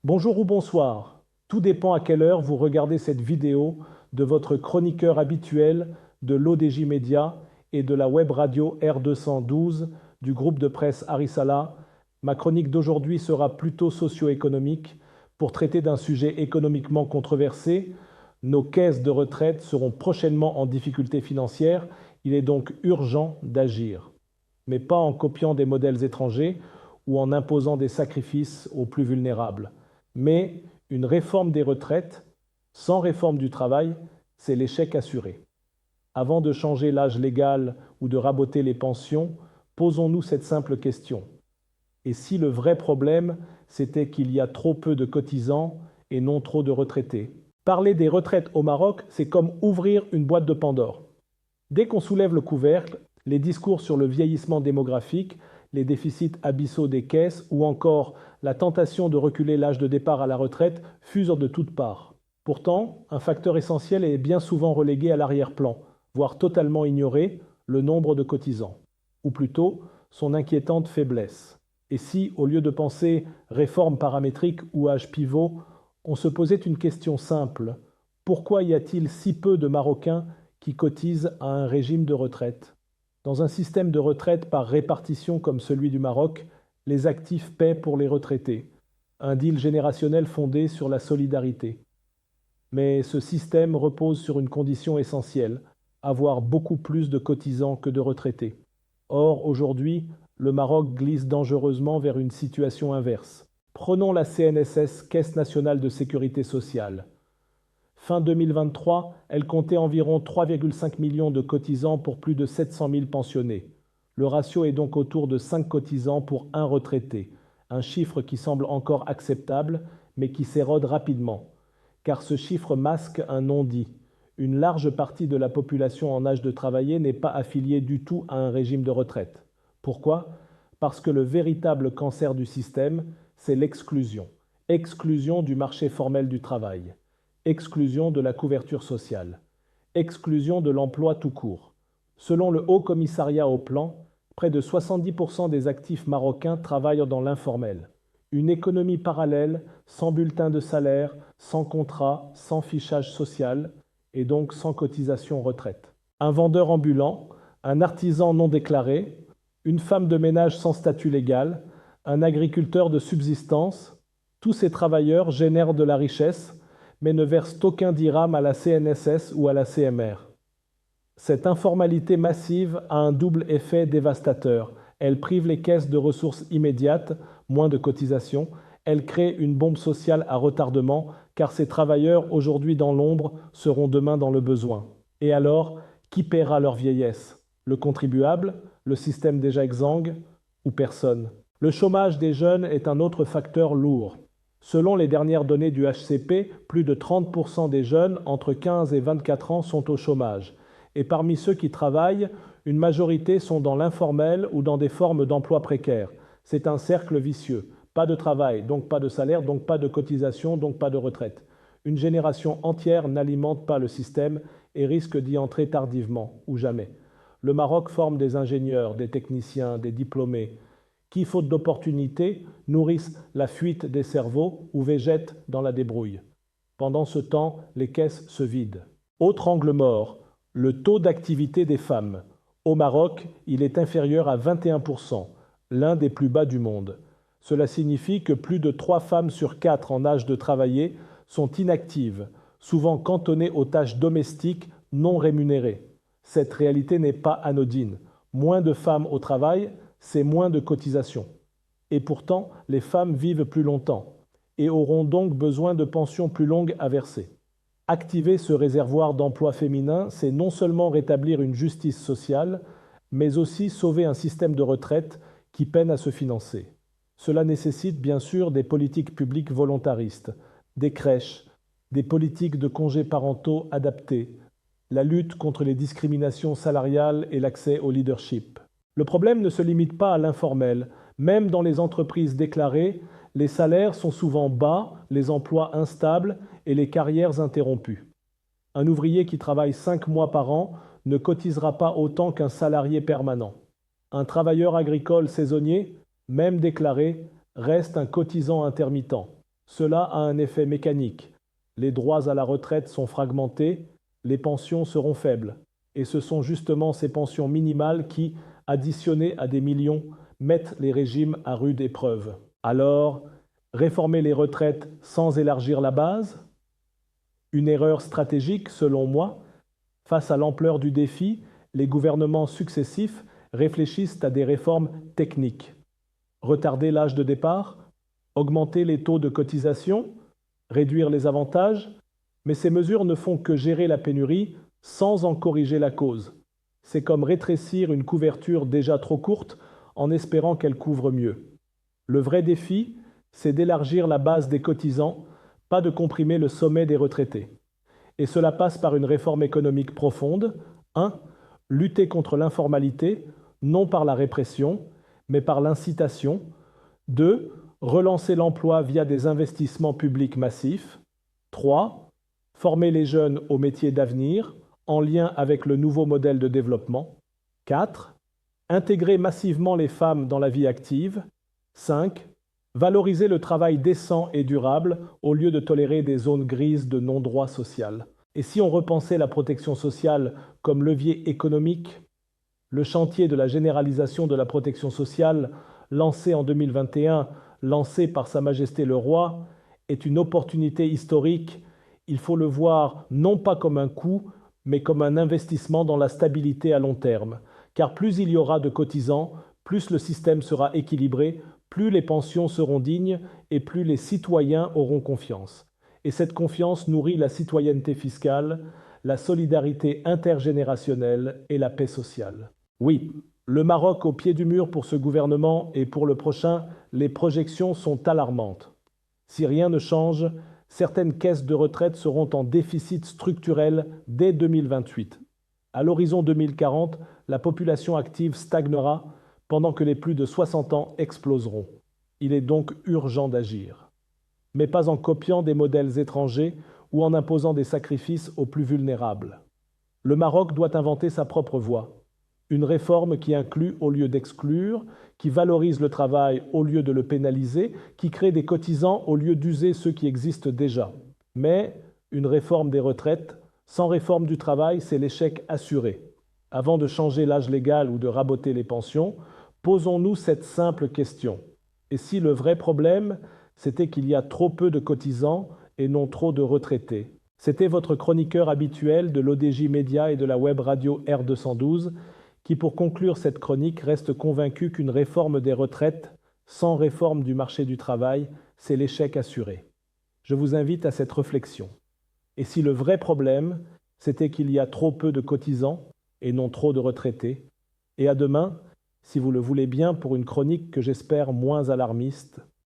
Bonjour ou bonsoir, tout dépend à quelle heure vous regardez cette vidéo de votre chroniqueur habituel de l'ODJ Média et de la web radio R212 du groupe de presse Arisala. Ma chronique d'aujourd'hui sera plutôt socio-économique pour traiter d'un sujet économiquement controversé. Nos caisses de retraite seront prochainement en difficulté financière, il est donc urgent d'agir, mais pas en copiant des modèles étrangers ou en imposant des sacrifices aux plus vulnérables. Mais une réforme des retraites, sans réforme du travail, c'est l'échec assuré. Avant de changer l'âge légal ou de raboter les pensions, posons-nous cette simple question. Et si le vrai problème, c'était qu'il y a trop peu de cotisants et non trop de retraités? Parler des retraites au Maroc, c'est comme ouvrir une boîte de Pandore. Dès qu'on soulève le couvercle, les discours sur le vieillissement démographique, les déficits abyssaux des caisses ou encore la tentation de reculer l'âge de départ à la retraite fusent de toutes parts. Pourtant, un facteur essentiel est bien souvent relégué à l'arrière-plan, voire totalement ignoré, le nombre de cotisants, ou plutôt son inquiétante faiblesse. Et si, au lieu de penser réforme paramétrique ou âge pivot, on se posait une question simple: pourquoi y a-t-il si peu de Marocains qui cotisent à un régime de retraite? Dans un système de retraite par répartition comme celui du Maroc, les actifs paient pour les retraités, un deal générationnel fondé sur la solidarité. Mais ce système repose sur une condition essentielle: avoir beaucoup plus de cotisants que de retraités. Or, aujourd'hui, le Maroc glisse dangereusement vers une situation inverse. Prenons la CNSS, Caisse nationale de sécurité sociale. Fin 2023, elle comptait environ 3,5 millions de cotisants pour plus de 700 000 pensionnés. Le ratio est donc autour de 5 cotisants pour un retraité, un chiffre qui semble encore acceptable, mais qui s'érode rapidement, car ce chiffre masque un non-dit. Une large partie de la population en âge de travailler n'est pas affiliée du tout à un régime de retraite. Pourquoi? Parce que le véritable cancer du système, c'est l'exclusion. Exclusion du marché formel du travail. Exclusion de la couverture sociale, exclusion de l'emploi tout court. Selon le Haut Commissariat au Plan, près de 70% des actifs marocains travaillent dans l'informel. Une économie parallèle, sans bulletin de salaire, sans contrat, sans fichage social, et donc sans cotisation retraite. Un vendeur ambulant, un artisan non déclaré, une femme de ménage sans statut légal, un agriculteur de subsistance, tous ces travailleurs génèrent de la richesse, mais ne versent aucun dirham à la CNSS ou à la CMR. Cette informalité massive a un double effet dévastateur. Elle prive les caisses de ressources immédiates, moins de cotisations. Elle crée une bombe sociale à retardement, car ces travailleurs, aujourd'hui dans l'ombre, seront demain dans le besoin. Et alors, qui paiera leur vieillesse? Le contribuable? Le système déjà exsangue? Ou personne? Le chômage des jeunes est un autre facteur lourd. Selon les dernières données du HCP, plus de 30% des jeunes entre 15 et 24 ans sont au chômage. Et parmi ceux qui travaillent, une majorité sont dans l'informel ou dans des formes d'emploi précaires. C'est un cercle vicieux. Pas de travail, donc pas de salaire, donc pas de cotisation, donc pas de retraite. Une génération entière n'alimente pas le système et risque d'y entrer tardivement ou jamais. Le Maroc forme des ingénieurs, des techniciens, des diplômés, qui, faute d'opportunités, nourrissent la fuite des cerveaux ou végètent dans la débrouille. Pendant ce temps, les caisses se vident. Autre angle mort, le taux d'activité des femmes. Au Maroc, il est inférieur à 21%, l'un des plus bas du monde. Cela signifie que plus de 3 femmes sur 4 en âge de travailler sont inactives, souvent cantonnées aux tâches domestiques non rémunérées. Cette réalité n'est pas anodine. Moins de femmes au travail, c'est moins de cotisations. Et pourtant, les femmes vivent plus longtemps et auront donc besoin de pensions plus longues à verser. Activer ce réservoir d'emploi féminin, c'est non seulement rétablir une justice sociale, mais aussi sauver un système de retraite qui peine à se financer. Cela nécessite bien sûr des politiques publiques volontaristes, des crèches, des politiques de congés parentaux adaptées, la lutte contre les discriminations salariales et l'accès au leadership. Le problème ne se limite pas à l'informel. Même dans les entreprises déclarées, les salaires sont souvent bas, les emplois instables et les carrières interrompues. Un ouvrier qui travaille 5 mois par an ne cotisera pas autant qu'un salarié permanent. Un travailleur agricole saisonnier, même déclaré, reste un cotisant intermittent. Cela a un effet mécanique. Les droits à la retraite sont fragmentés, les pensions seront faibles. Et ce sont justement ces pensions minimales qui, additionnées à des millions, mettent les régimes à rude épreuve. Alors, réformer les retraites sans élargir la base? Une erreur stratégique, selon moi. Face à l'ampleur du défi, les gouvernements successifs réfléchissent à des réformes techniques. Retarder l'âge de départ, augmenter les taux de cotisation, réduire les avantages, mais ces mesures ne font que gérer la pénurie sans en corriger la cause. C'est comme rétrécir une couverture déjà trop courte en espérant qu'elle couvre mieux. Le vrai défi, c'est d'élargir la base des cotisants, pas de comprimer le sommet des retraités. Et cela passe par une réforme économique profonde. 1. Lutter contre l'informalité, non par la répression, mais par l'incitation. 2. Relancer l'emploi via des investissements publics massifs. 3. Former les jeunes aux métiers d'avenir, en lien avec le nouveau modèle de développement. 4. Intégrer massivement les femmes dans la vie active. 5. Valoriser le travail décent et durable au lieu de tolérer des zones grises de non-droit social. Et si on repensait la protection sociale comme levier économique, le chantier de la généralisation de la protection sociale, lancé en 2021, lancé par Sa Majesté le Roi, est une opportunité historique. Il faut le voir non pas comme un coût, mais comme un investissement dans la stabilité à long terme. Car plus il y aura de cotisants, plus le système sera équilibré, plus les pensions seront dignes et plus les citoyens auront confiance. Et cette confiance nourrit la citoyenneté fiscale, la solidarité intergénérationnelle et la paix sociale. Oui, le Maroc au pied du mur pour ce gouvernement et pour le prochain, les projections sont alarmantes. Si rien ne change, certaines caisses de retraite seront en déficit structurel dès 2028. À l'horizon 2040, la population active stagnera pendant que les plus de 60 ans exploseront. Il est donc urgent d'agir. Mais pas en copiant des modèles étrangers ou en imposant des sacrifices aux plus vulnérables. Le Maroc doit inventer sa propre voie. Une réforme qui inclut au lieu d'exclure, qui valorise le travail au lieu de le pénaliser, qui crée des cotisants au lieu d'user ceux qui existent déjà. Mais une réforme des retraites, sans réforme du travail, c'est l'échec assuré. Avant de changer l'âge légal ou de raboter les pensions, posons-nous cette simple question. Et si le vrai problème, c'était qu'il y a trop peu de cotisants et non trop de retraités? C'était votre chroniqueur habituel de l'ODJ Média et de la web radio R212 qui, pour conclure cette chronique, reste convaincu qu'une réforme des retraites sans réforme du marché du travail, c'est l'échec assuré. Je vous invite à cette réflexion. Et si le vrai problème, c'était qu'il y a trop peu de cotisants et non trop de retraités? Et à demain, si vous le voulez bien, pour une chronique que j'espère moins alarmiste.